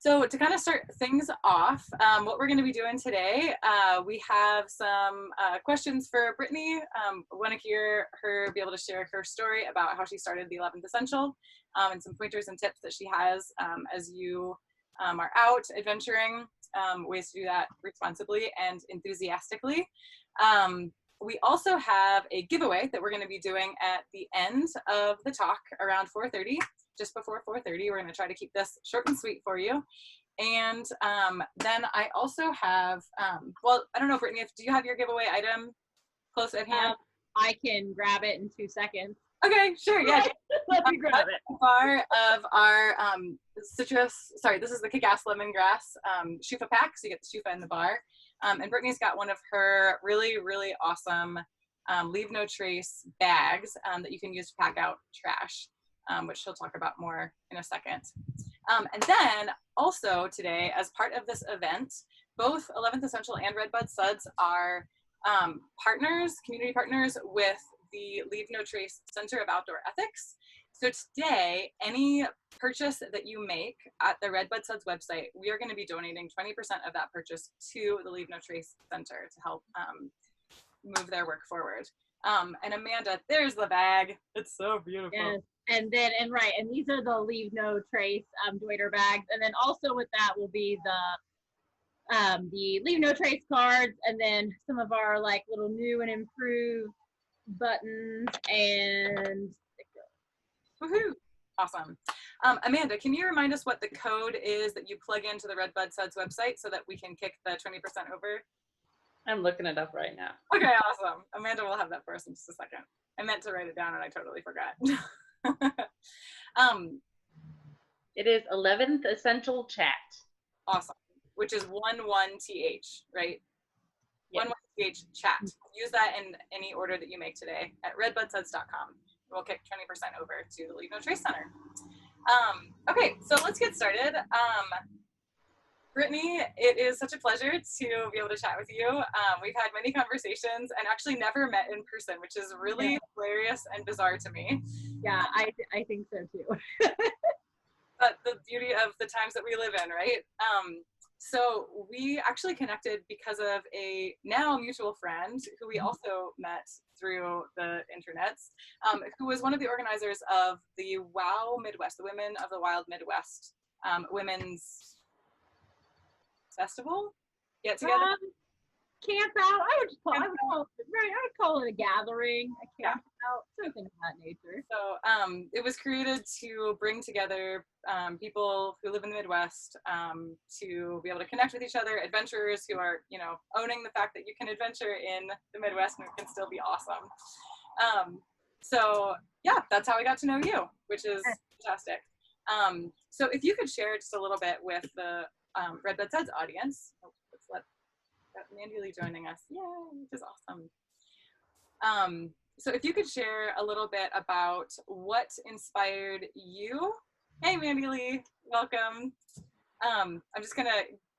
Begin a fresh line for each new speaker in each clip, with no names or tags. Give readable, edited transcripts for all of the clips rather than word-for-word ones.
So to kind of start things off, what we're going to be doing today, we have some questions for Brittany. Want to hear her be able to share her story about how she started the 11th Essential, and some pointers and tips that she has as you are out adventuring, ways to do that responsibly and enthusiastically. We also have a giveaway that we're going to be doing at the end of the talk around 4:30. Just before 4:30. We're going to try to keep this short and sweet for you. And then I also have, well, I don't know, Brittany, do you have your giveaway item close at hand?
I can grab it in 2 seconds.
Okay, sure, yeah.
Let me grab it.
Bar of our citrus, sorry, this is the Kick-Ass Lemongrass Shufa pack, so you get the Shufa in the bar. And Brittany's got one of her really, really awesome Leave No Trace bags that you can use to pack out trash. Which she'll talk about more in a second. And then also today, as part of this event, both 11th Essential and Redbud Suds are partners, community partners with the Leave No Trace Center of Outdoor Ethics. So today, any purchase that you make at the Redbud Suds website, we are going to be donating 20% of that purchase to the Leave No Trace Center to help move their work forward. And Amanda, there's the bag. It's so beautiful.
Yes. And these are the Leave No Trace Dueter bags. And then also with that will be the Leave No Trace cards, and then some of our like little new and improved buttons and stickers.
Woohoo! Awesome. Amanda, can you remind us what the code is that you plug into the Redbud Suds website so that we can kick the 20% over?
I'm looking it up right now.
Okay, awesome. Amanda will have that for us in just a second. I meant to write it down and I totally forgot.
It is 11th Essential Chat.
Awesome. Which is 11th, right?
Yes.
11th chat. Use that in any order that you make today at redbudsuds.com. We'll kick 20% over to the Leave No Trace Center. Okay, so let's get started. Brittany, it is such a pleasure to be able to chat with you. We've had many conversations and actually never met in person, which is really hilarious and bizarre to me.
Yeah, I think so too.
But the beauty of the times that we live in, right? So we actually connected because of a now mutual friend who we also met through the internets, who was one of the organizers of the WOW Midwest, the Women of the Wild Midwest Women's Festival. Get together.
Camp out. I would call it a gathering, a camp out, something of that nature.
So it was created to bring together people who live in the Midwest to be able to connect with each other, adventurers who are, owning the fact that you can adventure in the Midwest and it can still be awesome. So yeah, that's how I got to know you, which is fantastic. So if you could share just a little bit with the Redbud Suds audience. Let's let Mandy Lee joining us. Yay, which is awesome. So if you could share a little bit about what inspired you. Hey, Mandy Lee, welcome. I'm just gonna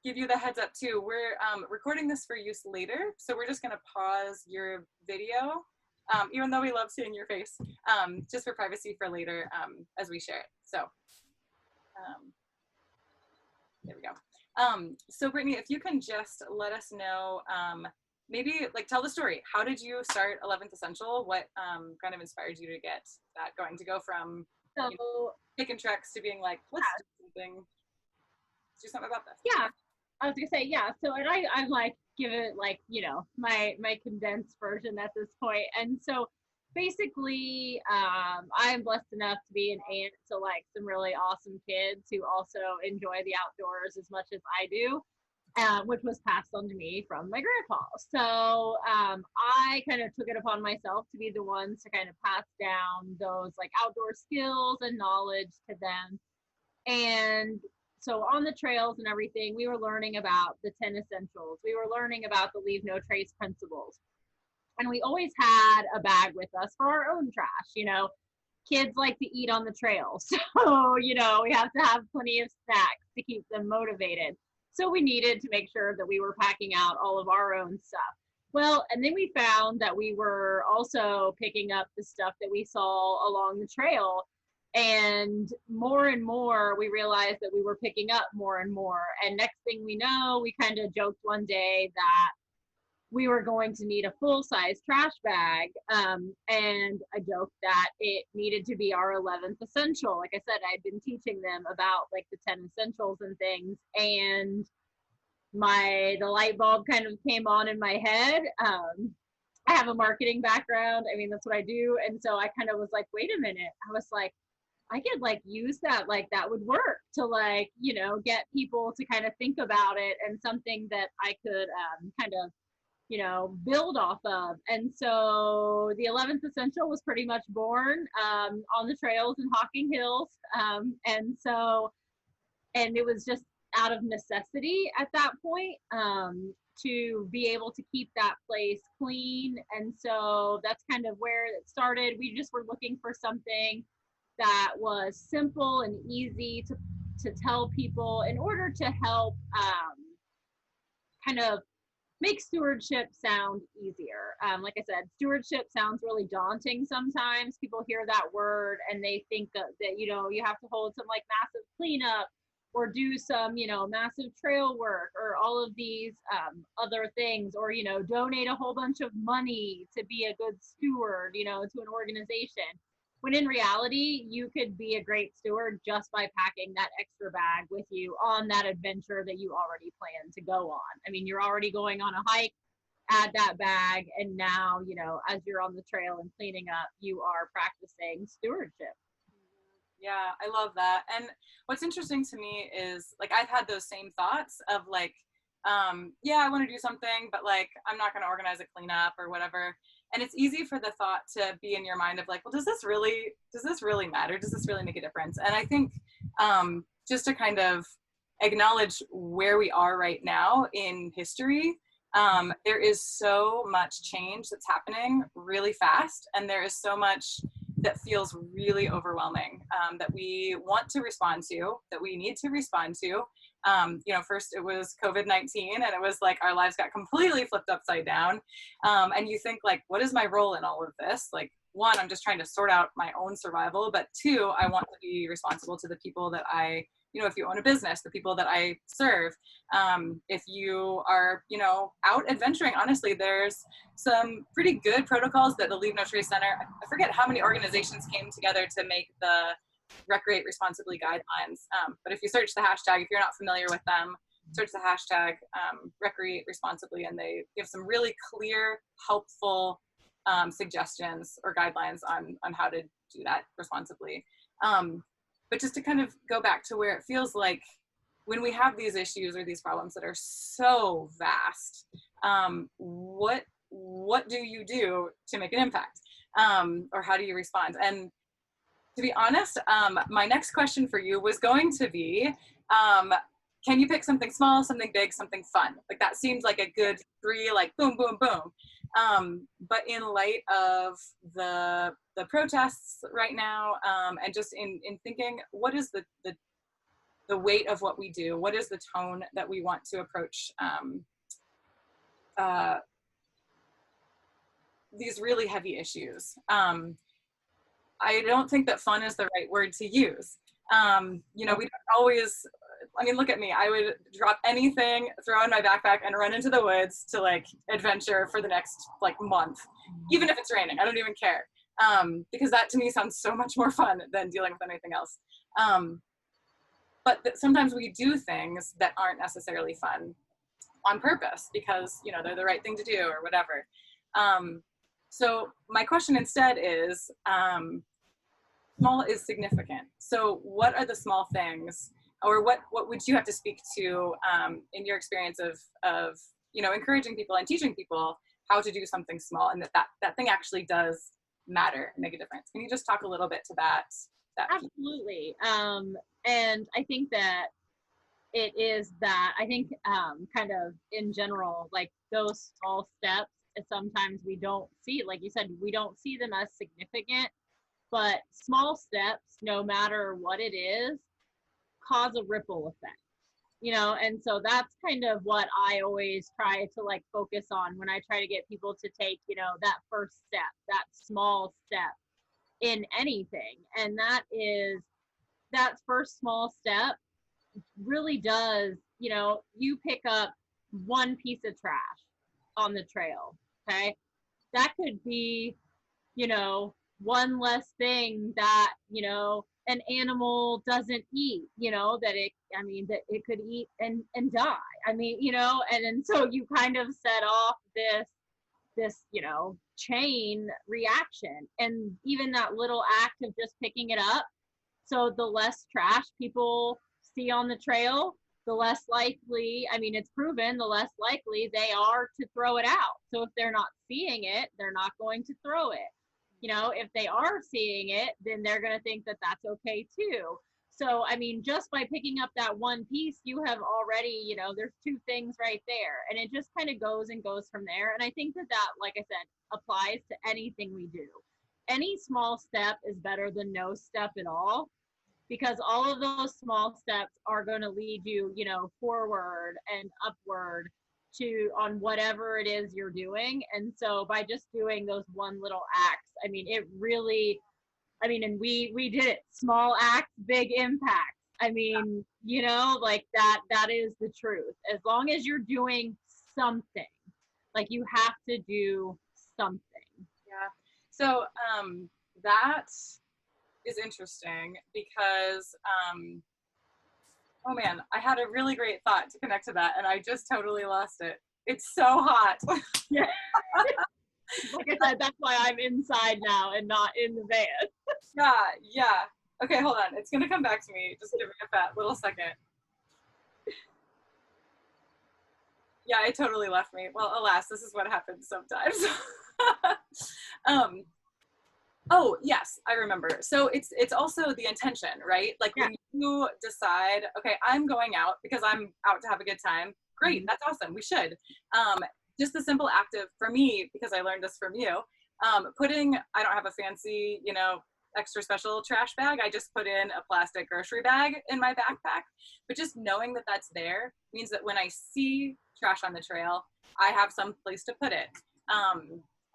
give you the heads up too. We're recording this for use later, so we're just gonna pause your video, even though we love seeing your face, just for privacy for later as we share it. So. There we go. So Brittany, if you can just let us know, maybe like tell the story. How did you start 11th Essential? What kind of inspired you to get that going, to go from taking treks to being like, let's do something about this?
Yeah, I was gonna say, yeah. So, and I'm like, give it like, my condensed version at this point. And so basically, I'm blessed enough to be an aunt to like some really awesome kids who also enjoy the outdoors as much as I do, which was passed on to me from my grandpa. So I kind of took it upon myself to be the ones to kind of pass down those like outdoor skills and knowledge to them. And so on the trails and everything, we were learning about the 10 essentials. We were learning about the Leave No Trace principles. And we always had a bag with us for our own trash. Kids like to eat on the trail. So, we have to have plenty of snacks to keep them motivated. So we needed to make sure that we were packing out all of our own stuff. Well, and then we found that we were also picking up the stuff that we saw along the trail And more, we realized that we were picking up more and more. And next thing we know, we kind of joked one day that we were going to need a full-size trash bag. And I joked that it needed to be our 11th essential. Like I said, I'd been teaching them about like the 10 essentials and things. And the light bulb kind of came on in my head. I have a marketing background. I mean, that's what I do. And so I kind of was like, wait a minute. I was like, I could like use that, like that would work to like, you know, get people to kind of think about it and something that I could kind of, you know, build off of. And so the 11th essential was pretty much born on the trails in Hocking Hills. And it was just out of necessity at that point to be able to keep that place clean. And so that's kind of where it started. We just were looking for something that was simple and easy to tell people in order to help kind of make stewardship sound easier. Like I said, stewardship sounds really daunting sometimes. People hear that word and they think that, you know, you have to hold some like massive cleanup or do some, you know, massive trail work or all of these other things, or, you know, donate a whole bunch of money to be a good steward, you know, to an organization. When in reality, you could be a great steward just by packing that extra bag with you on that adventure that you already plan to go on. I mean, you're already going on a hike, add that bag, and now, you know, as you're on the trail and cleaning up, you are practicing stewardship.
Yeah, I love that. And what's interesting to me is like I've had those same thoughts of like, yeah, I want to do something, but like I'm not going to organize a cleanup or whatever. And it's easy for the thought to be in your mind of like, well, does this really matter? Does this really make a difference? And I think just to kind of acknowledge where we are right now in history, there is so much change that's happening really fast, and there is so much that feels really overwhelming that we want to respond to, that we need to respond to. You know, first it was COVID-19 and it was like our lives got completely flipped upside down. And you think like, what is my role in all of this? Like, one, I'm just trying to sort out my own survival, but two, I want to be responsible to the people that you know, if you own a business, the people that I serve. If you are, you know, out adventuring, honestly, there's some pretty good protocols that the Leave No Trace Center, I forget how many organizations came together to make the Recreate Responsibly guidelines. But if you search the hashtag, if you're not familiar with them, search the hashtag Recreate Responsibly, and they give some really clear, helpful suggestions or guidelines on how to do that responsibly. But just to kind of go back to where it feels like when we have these issues or these problems that are so vast, what do you do to make an impact? Or how do you respond? And to be honest, my next question for you was going to be, can you pick something small, something big, something fun? Like that seems like a good three, like boom, boom, boom. But in light of the protests right now, and just in thinking, what is the weight of what we do? What is the tone that we want to approach these really heavy issues? I don't think that fun is the right word to use. You know, we don't always, I mean, look at me. I would drop anything, throw in my backpack, and run into the woods to like adventure for the next like month, even if it's raining. I don't even care, because that to me sounds so much more fun than dealing with anything else. But sometimes we do things that aren't necessarily fun on purpose because, you know, they're the right thing to do or whatever. So my question instead is, small is significant. So what are the small things, or what would you have to speak to in your experience of you know, encouraging people and teaching people how to do something small, and that thing actually does matter and make a difference? Can you just talk a little bit to that
Absolutely. And I think that it is that, I think kind of in general, like those small steps, sometimes we don't see, like you said, we don't see them as significant, but small steps, no matter what it is, cause a ripple effect, you know? And so that's kind of what I always try to like focus on when I try to get people to take, you know, that first step, that small step. in anything. And that first small step really does, you pick up one piece of trash on the trail, okay? That could be, one less thing that, an animal doesn't eat, that it could eat and die. And so you kind of set off this chain reaction. And even that little act of just picking it up, so the less trash people see on the trail, the less likely, it's proven, the less likely they are to throw it out. So if they're not seeing it, they're not going to throw it. If they are seeing it, then they're going to think that that's okay too. So, just by picking up that one piece, you have already, there's two things right there. And it just kind of goes and goes from there. And I think that, like I said, applies to anything we do. Any small step is better than no step at all, because all of those small steps are going to lead you, forward and upward on whatever it is you're doing. And so by just doing those one little acts, it really, and we did it, small acts, big impacts. Like that is the truth. As long as you're doing something, like you have to do something.
Yeah. So that is interesting because oh man, I had a really great thought to connect to that and I just totally lost it. It's so hot.
Yeah. Like I said, that's why I'm inside now and not in the van.
Yeah. Okay, hold on. It's gonna come back to me. Just give me a fat little second. Yeah, it totally left me. Well, alas, this is what happens sometimes. Oh, yes, I remember. So it's also the intention, right? Like when you decide, okay, I'm going out because I'm out to have a good time. Great, that's awesome. We should. Just the simple act of, for me, because I learned this from you, I don't have a fancy, extra special trash bag. I just put in a plastic grocery bag in my backpack. But just knowing that that's there means that when I see trash on the trail, I have some place to put it.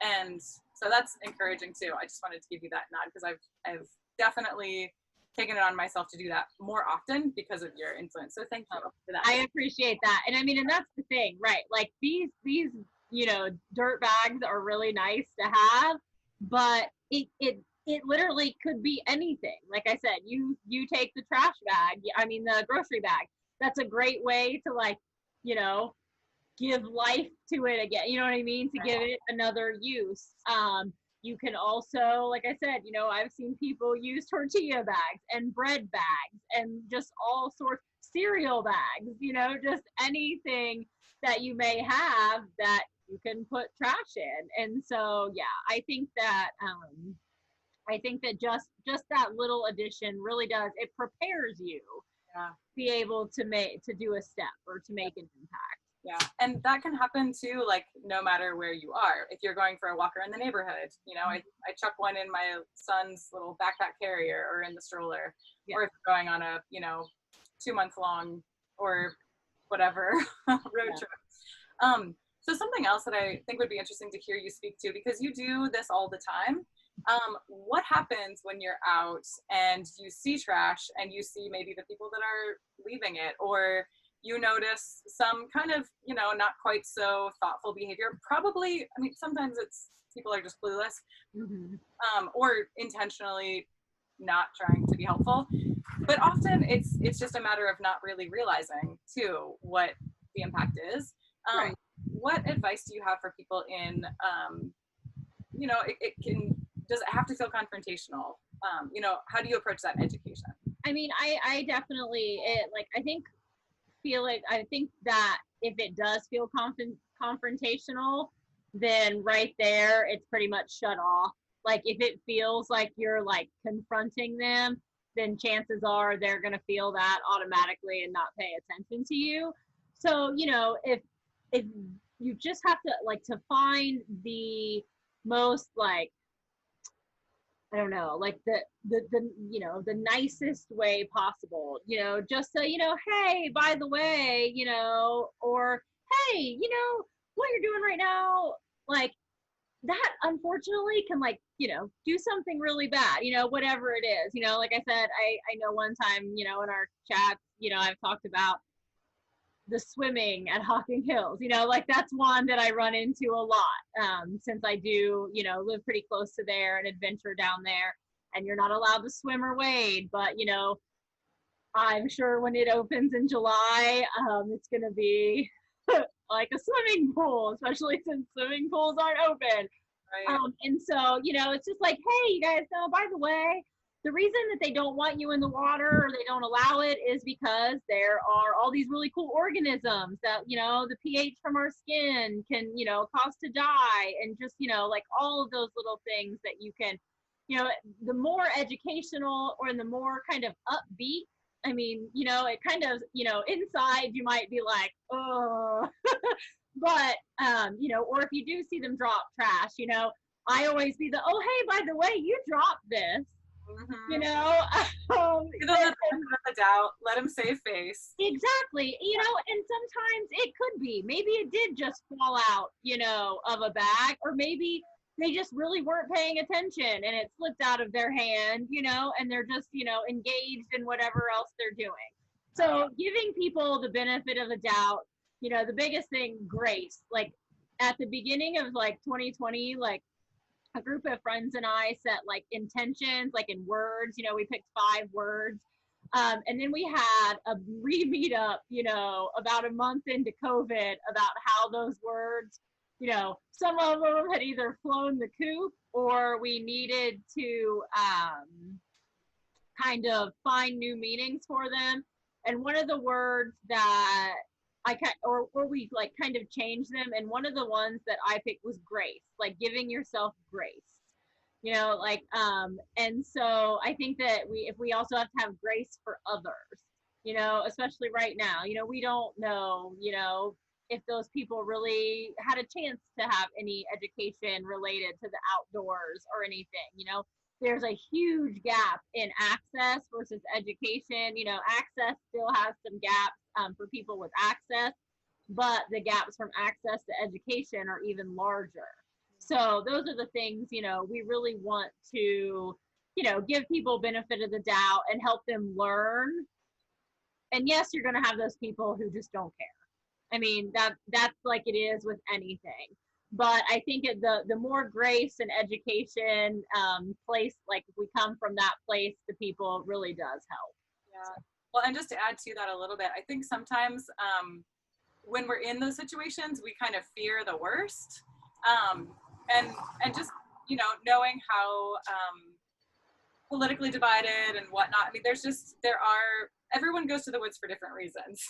And so that's encouraging too. I just wanted to give you that nod because I've definitely taken it on myself to do that more often because of your influence. So thank you for that.
I appreciate that. And and that's the thing, right? Like these, dirt bags are really nice to have, but it literally could be anything. Like I said, you take the trash bag, the grocery bag. That's a great way to give life to it again. You know what I mean? To give it another use. You can also, like I said, I've seen people use tortilla bags and bread bags and just all sorts, cereal bags, just anything that you may have that you can put trash in. And so, yeah, I think that just that little addition really does, it prepares you to be able to do a step or to make an impact.
Yeah, and that can happen too, like no matter where you are. If you're going for a walk around the neighborhood, I chuck one in my son's little backpack carrier or in the stroller, or if you're going on a 2-month-long or whatever road trip. So something else that I think would be interesting to hear you speak to, because you do this all the time. What happens when you're out and you see trash and you see maybe the people that are leaving it, or you notice some kind of, not quite so thoughtful behavior? Probably, sometimes it's people are just clueless, or intentionally not trying to be helpful. But often it's just a matter of not really realizing too what the impact is.
Right.
What advice do you have for people in, does it have to feel confrontational? How do you approach that in education?
I definitely, I think that if it does feel confrontational, then right there, it's pretty much shut off. Like if it feels like you're like confronting them, then chances are they're going to feel that automatically and not pay attention to you. So, if you just have to find the most I don't know, like the the nicest way possible, just so, hey, by the way, or hey, what you're doing right now, like that unfortunately can, like, do something really bad, whatever it is. Like I said, I know one time, in our chats, I've talked about the swimming at Hocking Hills, like that's one that I run into a lot, since I do, live pretty close to there and adventure down there, and you're not allowed to swim or wade, but I'm sure when it opens in July, it's going to be like a swimming pool, especially since swimming pools aren't open.
Right.
And so, it's just like, hey, you guys know, by the way, the reason that they don't want you in the water or they don't allow it is because there are all these really cool organisms that, the pH from our skin can, cause to die. And just, like all of those little things that you can, the more educational or the more kind of upbeat, I mean, it kind of, inside you might be like, oh, but, or if you do see them drop trash, I always be the, oh, hey, by the way, you dropped this,
Mm-hmm.
Give them
the benefit of the doubt. Let them save face.
exactly, and sometimes it could be, maybe it did just fall out, of a bag, or maybe they just really weren't paying attention and it slipped out of their hand, and they're just, engaged in whatever else they're doing. So giving people the benefit of the doubt, the biggest thing, grace. Like at the beginning of like 2020, like a group of friends and I set like intentions, like in words, we picked 5 words. And then we had a re-meet up, about a month into COVID about how those words, some of them had either flown the coop or we needed to kind of find new meanings for them. And one of the words that or we like kind of changed them. And one of the ones that I picked was grace, like giving yourself grace, and so I think that if we also have to have grace for others, especially right now, we don't know, if those people really had a chance to have any education related to the outdoors or anything, there's a huge gap in access versus education. Access still has some gaps for people with access, but the gaps from access to education are even larger. So those are the things, we really want to, give people benefit of the doubt and help them learn. And yes, you're going to have those people who just don't care. I mean, that's like it is with anything. But I think the more grace and education place, like if we come from that place to people, it really does help.
Yeah. Well, and just to add to that a little bit, I think sometimes when we're in those situations, we kind of fear the worst. And just, knowing how politically divided and whatnot. I mean, everyone goes to the woods for different reasons.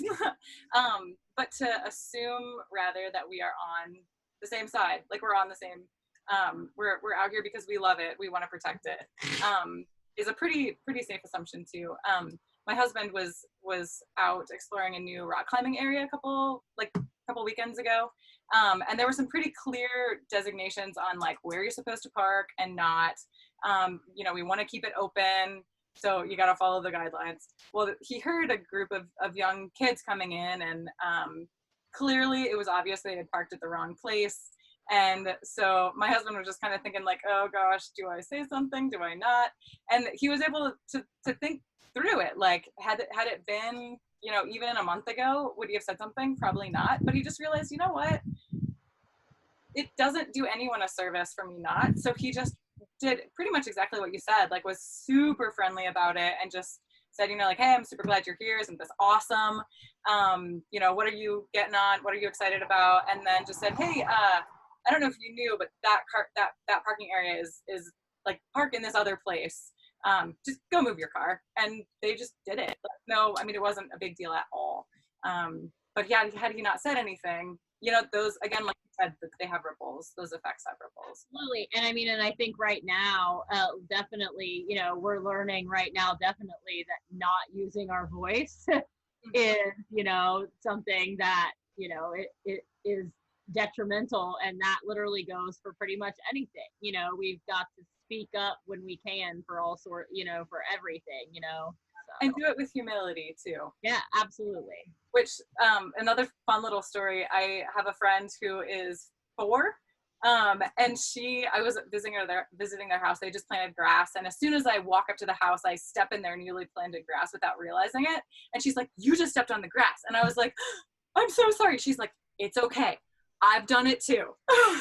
But to assume rather that we are on the same side, like we're on the same, we're out here because we love it, we want to protect it, is a pretty safe assumption too. My husband was out exploring a new rock climbing area a couple weekends ago. And there were some pretty clear designations on like where you're supposed to park and not. We want to keep it open, so you got to follow the guidelines. Well, he heard a group of young kids coming in, and clearly it was obvious they had parked at the wrong place. And so my husband was just kind of thinking like, oh gosh, do I say something? Do I not? And he was able to think through it. Like had it been, even a month ago, would he have said something? Probably not. But he just realized, you know what? It doesn't do anyone a service for me not. So he just did pretty much exactly what you said, like was super friendly about it and just said, like, hey, I'm super glad you're here. Isn't this awesome? What are you getting on? What are you excited about? And then just said, hey, I don't know if you knew, but that parking area is like park in this other place. Just go move your car. And they just did it. No, I mean, it wasn't a big deal at all. But yeah, had he not said anything, those, again, like you said, they have ripples. Those effects have ripples.
Absolutely. And I mean, and I think right now, definitely, we're learning right now, definitely that not using our voice is, something that, it is detrimental, and that literally goes for pretty much anything. We've got to speak up when we can for all sort, for everything, so.
And do it with humility too.
Yeah, absolutely.
Which another fun little story, I have a friend who is 4 And I was visiting their house. They just planted grass. And as soon as I walk up to the house, I step in their newly planted grass without realizing it. And she's like, you just stepped on the grass. And I was like, I'm so sorry. She's like, it's okay. I've done it too.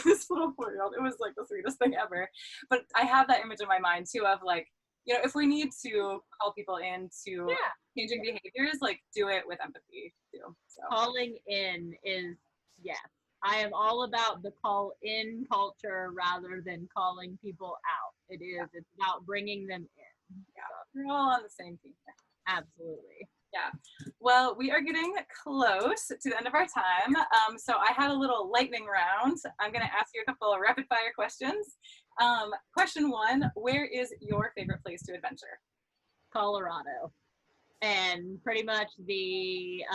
This little 4-year-old, it was like the sweetest thing ever. But I have that image in my mind too of like, you know, if we need to call people into changing behaviors, like do it with empathy too. So.
Calling in is, yes. I am all about the call in culture rather than calling people out. It is. It's about bringing them in.
Yeah, we're all on the same team.
Absolutely.
Yeah. Well, we are getting close to the end of our time. So I have a little lightning round. I'm going to ask you a couple of rapid fire questions. Question 1, where is your favorite place to adventure?
Colorado. And pretty much the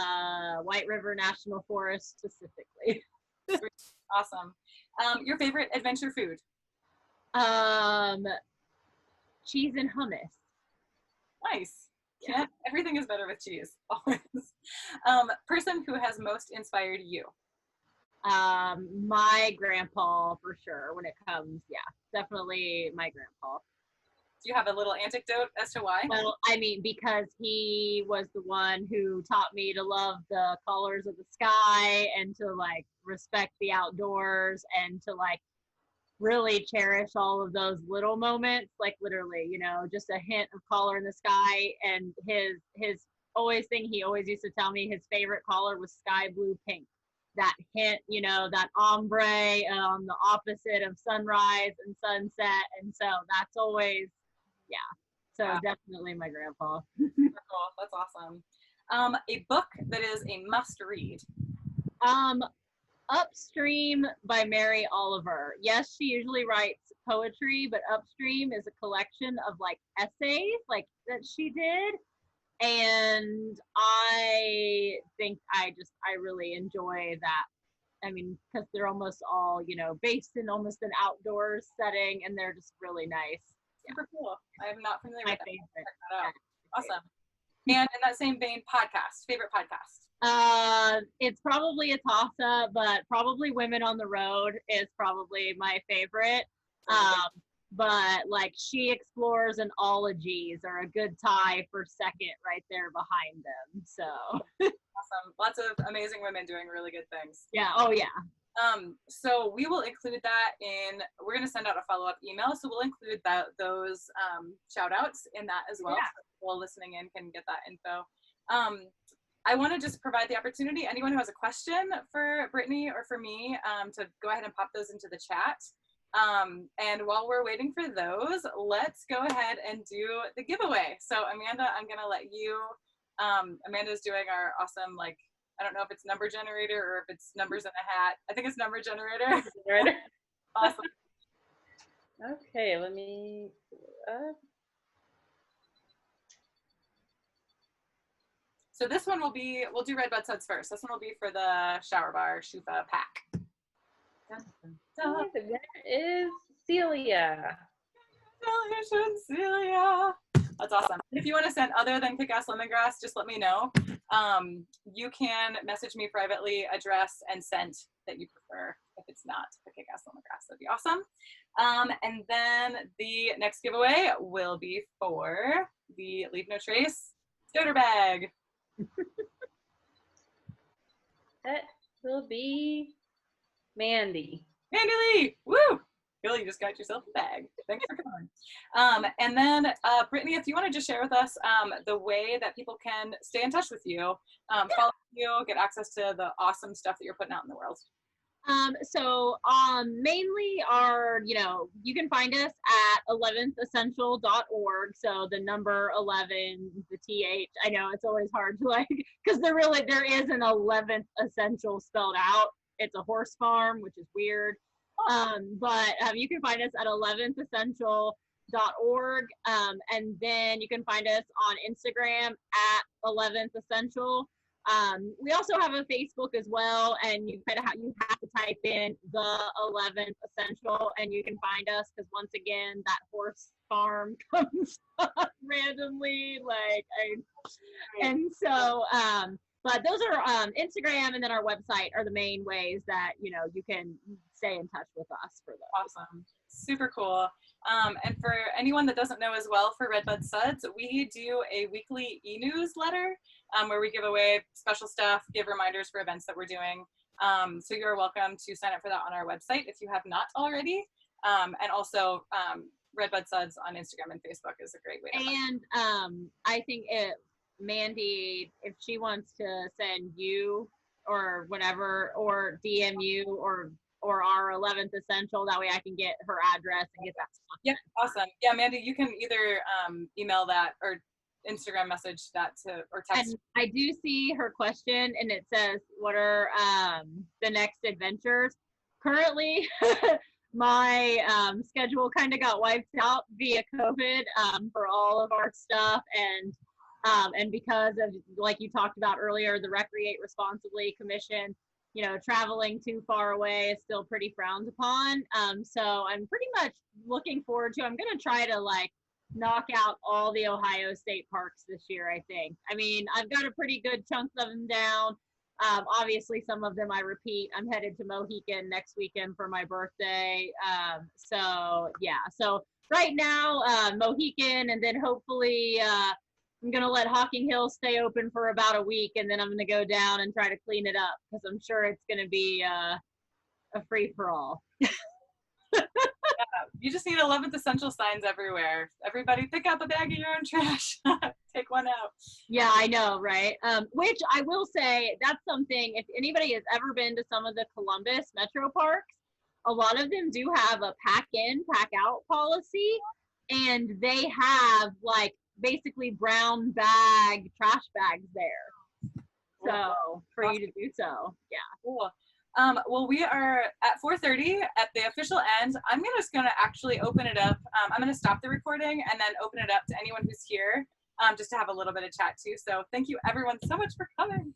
White River National Forest specifically.
Awesome. Your favorite adventure food?
Cheese and hummus.
Nice. Yeah. Everything is better with cheese, always. Person who has most inspired you?
My grandpa, for sure, when it comes, definitely my grandpa.
Do you have a little anecdote as to why?
Well, I mean, because he was the one who taught me to love the colors of the sky and to like respect the outdoors and to like really cherish all of those little moments, like literally, you know, just a hint of color in the sky. And his always thing, he always used to tell me his favorite color was sky blue pink. That hint, you know, that ombre on the opposite of sunrise and sunset. And so that's always, so definitely my grandpa.
Cool. That's awesome. A book that is a must read?
Upstream by Mary Oliver. Yes, she usually writes poetry, but Upstream is a collection of like essays like that she did. And I think I really enjoy that. I mean, because they're almost all, you know, based in almost an outdoors setting, and they're just really nice.
Super cool. I am not familiar with that.
Favorite.
Check that out. Awesome. And in that same vein, podcast. Favorite podcast?
It's probably a toss-up, but probably Women on the Road is probably my favorite. But like She Explores and Ologies are a good tie for second right there behind them. So
awesome. Lots of amazing women doing really good things.
Yeah. Oh yeah.
So we will include that we're going to send out a follow-up email. So we'll include those shout outs in that as well. So people listening in can get that info. I want to just provide the opportunity, anyone who has a question for Brittany or for me, to go ahead and pop those into the chat. And while we're waiting for those, let's go ahead and do the giveaway. So Amanda, I'm going to let you, Amanda's doing our awesome, like, I don't know if it's number generator or if it's numbers in a hat. I think it's number generator. Awesome.
Okay, let me
So this one we'll do red bud suds first. This one will be for the shower bar Shufa pack.
the winner is Celia.
Congratulations, Celia. That's awesome. If you want to send other than kick-ass lemongrass, just let me know. You can message me privately, address and scent that you prefer if it's not the kick-ass lemongrass. That'd be awesome. And then the next giveaway will be for the Leave No Trace Dueter bag.
That will be Mandy.
Mandy Lee! Woo! Billy, you just got yourself a bag. Thanks for coming. And then, Brittany, if you want to just share with us the way that people can stay in touch with you, follow you, get access to the awesome stuff that you're putting out in the world.
So mainly you can find us at 11thessential.org. So the number 11, the TH, I know it's always hard to like, because there is an 11th essential spelled out. It's a horse farm, which is weird. But you can find us at 11thessential.org. And then you can find us on Instagram at 11thessential. We also have a Facebook as well, and you have to type in the 11th essential and you can find us, because once again that horse farm comes up randomly, but those are Instagram and then our website are the main ways that you can stay in touch with us for those.
Awesome. Super cool. And for anyone that doesn't know as well, for Redbud Suds, we do a weekly e-newsletter where we give away special stuff, give reminders for events that we're doing. So you're welcome to sign up for that on our website if you have not already. And also Redbud Suds on Instagram and Facebook is a great way to
And I think Mandy, if she wants to send you or whatever, or DM you or our 11th Essential, that way I can get her address and get that stuff.
Yeah, awesome. Yeah, Mandy, you can either email that or Instagram message that to, or text.
And I do see her question, and it says, what are the next adventures? Currently, my schedule kind of got wiped out via COVID for all of our stuff, and because of, like you talked about earlier, the Recreate Responsibly Commission, you know, traveling too far away is still pretty frowned upon. So I'm pretty much looking forward to, I'm going to try to like knock out all the Ohio State parks this year, I think. I mean, I've got a pretty good chunk of them down. Obviously, some of them I repeat. I'm headed to Mohican next weekend for my birthday. So, yeah. So right now, Mohican, and then hopefully I'm going to let Hocking Hill stay open for about a week, and then I'm going to go down and try to clean it up because I'm sure it's going to be a free-for-all.
You just need 11th Essential signs everywhere. Everybody pick up a bag of your own trash. Take one out.
Yeah, I know, right? Which I will say, that's something, if anybody has ever been to some of the Columbus metro parks, a lot of them do have a pack in, pack out policy, and they have like basically brown bag, trash bags there. So for you to do so, yeah.
Cool. Well, we are at 4:30 at the official end. I'm just gonna actually open it up. I'm gonna stop the recording and then open it up to anyone who's here, just to have a little bit of chat too. So thank you everyone so much for coming.